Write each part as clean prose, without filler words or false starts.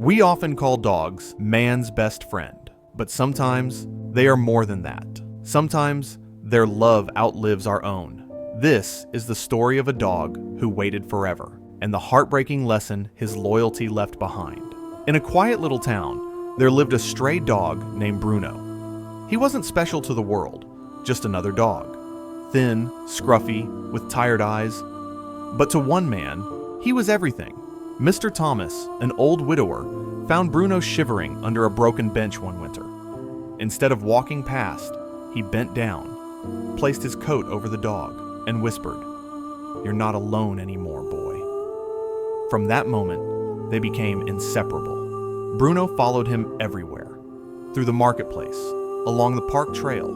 We often call dogs man's best friend, but sometimes they are more than that. Sometimes their love outlives our own. This is the story of a dog who waited forever, and the heartbreaking lesson his loyalty left behind. In a quiet little town, there lived a stray dog named Bruno. He wasn't special to the world, just another dog. Thin, scruffy, with tired eyes. But to one man, he was everything. Mr. Thomas, an old widower, found Bruno shivering under a broken bench one winter. Instead of walking past, he bent down, placed his coat over the dog, and whispered, "You're not alone anymore, boy." From that moment, they became inseparable. Bruno followed him everywhere, through the marketplace, along the park trail,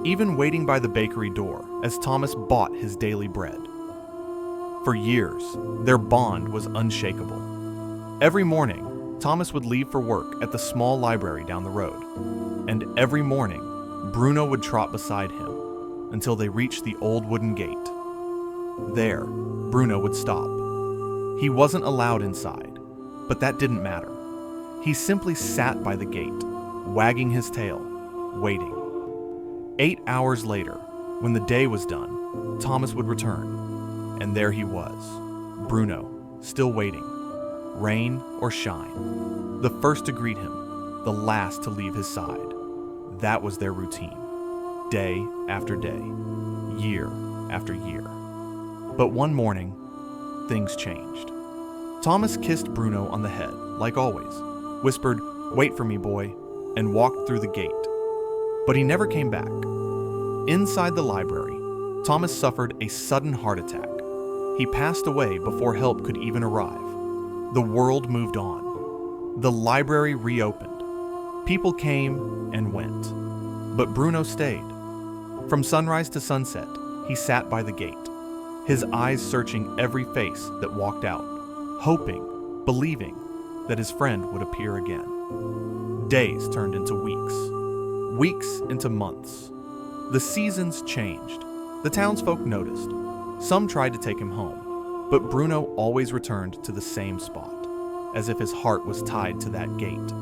even waiting by the bakery door as Thomas bought his daily bread. For years, their bond was unshakable. Every morning, Thomas would leave for work at the small library down the road, and every morning, Bruno would trot beside him until they reached the old wooden gate. There, Bruno would stop. He wasn't allowed inside, but that didn't matter. He simply sat by the gate, wagging his tail, waiting. 8 hours later, when the day was done, Thomas would return. And there he was, Bruno, still waiting, rain or shine. The first to greet him, the last to leave his side. That was their routine, day after day, year after year. But one morning, things changed. Thomas kissed Bruno on the head, like always, whispered, "Wait for me, boy," and walked through the gate. But he never came back. Inside the library, Thomas suffered a sudden heart attack. He passed away before help could even arrive. The world moved on. The library reopened. People came and went. But Bruno stayed. From sunrise to sunset, he sat by the gate, his eyes searching every face that walked out, hoping, believing that his friend would appear again. Days turned into weeks, weeks into months. The seasons changed. The townsfolk noticed. Some tried to take him home, but Bruno always returned to the same spot, as if his heart was tied to that gate.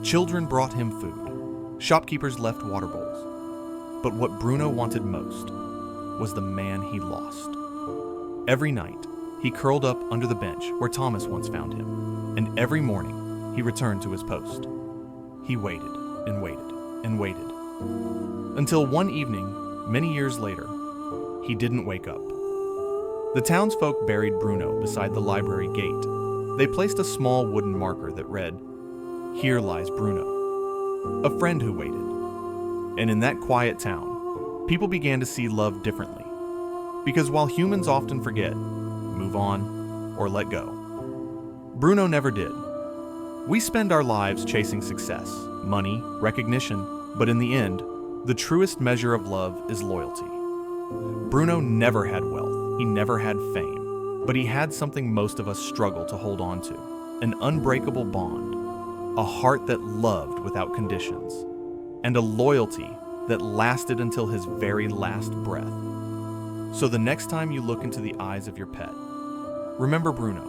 Children brought him food. Shopkeepers left water bowls. But what Bruno wanted most was the man he lost. Every night, he curled up under the bench where Thomas once found him, and every morning, he returned to his post. He waited and waited and waited, until one evening, many years later, he didn't wake up. The townsfolk buried Bruno beside the library gate. They placed a small wooden marker that read, "Here lies Bruno," a friend who waited. And in that quiet town, people began to see love differently. Because while humans often forget, move on, or let go, Bruno never did. We spend our lives chasing success, money, recognition, but in the end, the truest measure of love is loyalty. Bruno never had wealth, he never had fame, but he had something most of us struggle to hold on to, an unbreakable bond, a heart that loved without conditions, and a loyalty that lasted until his very last breath. So the next time you look into the eyes of your pet, remember Bruno.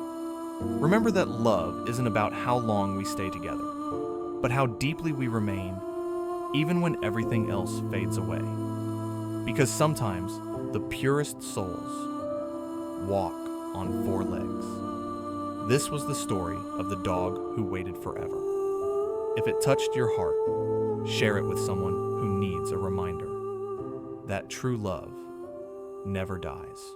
Remember that love isn't about how long we stay together, but how deeply we remain, even when everything else fades away. Because sometimes the purest souls walk on four legs. This was the story of the dog who waited forever. If it touched your heart, share it with someone who needs a reminder that true love never dies.